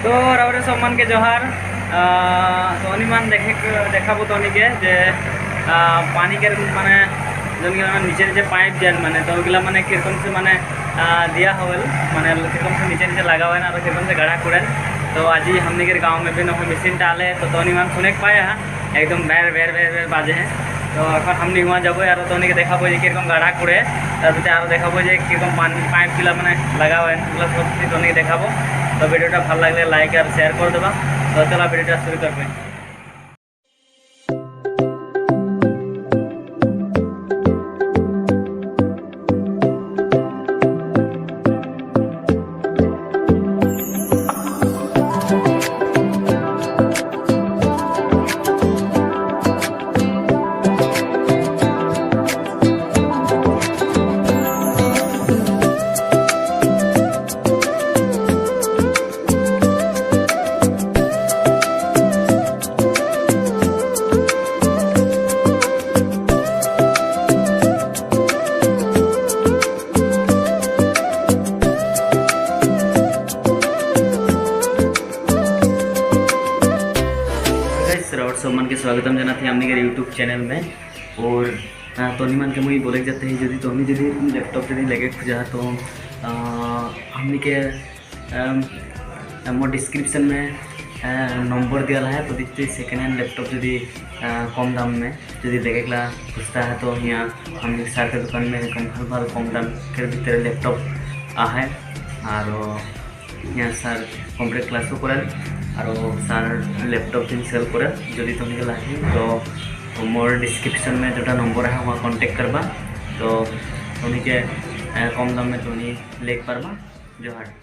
तो रावरे सम्मान के जोहार तो मान देखा तो जे पानी के माने जो नीचे नीचे पाइप जेल माने तो ओगला माने किरकम से माने दिया होल माने किरकम से नीचे नीचे लगा हुआ है और किरकम से गड़ा कुड़े। तो आज ही हमने के गाँव में भी ना मशीन डाले तो मान सुने पाया एकदम बेर बेर बेर बेर बाजे हैं। तो এখন हमने हुआ जब और तो देखा किरकम गड़ा कुड़े तरह और देखा किरकम पानी पाइप गला मैंने लगा हुआ है सब चीज तो देखा। तो भिडियो भल लगे लाइक और शेयर कर देवा। तो चलो भिडियो शुरू करबे। राउत सम्मान के स्वागतम जाना थी हमने के यूट्यूब चैनल में। और तो मान के मुझे बोले जाते हैं जदि तो हमने जदि लैपटॉप जदि लगे खुजा तो हमने के मोर डिस्क्रिप्शन में नंबर दिया है। तो देखते सेकेंड हैंड लैपटॉप जदि कम दाम में जदि लगेगा खुजता है तो यहाँ हमने सर के दुकान में भल कम दाम के भीतर लैपटॉप है। और यहाँ सर कम्प्लीट क्लासो करें और सर लैपटॉप दिन सेल करे जदि तुम लगे तो मोर डिस्क्रिप्शन में जोटा नंबर है वहाँ कांटेक्ट करवा। तो तुम कम दाम में तुम ले पारबा। जोहार।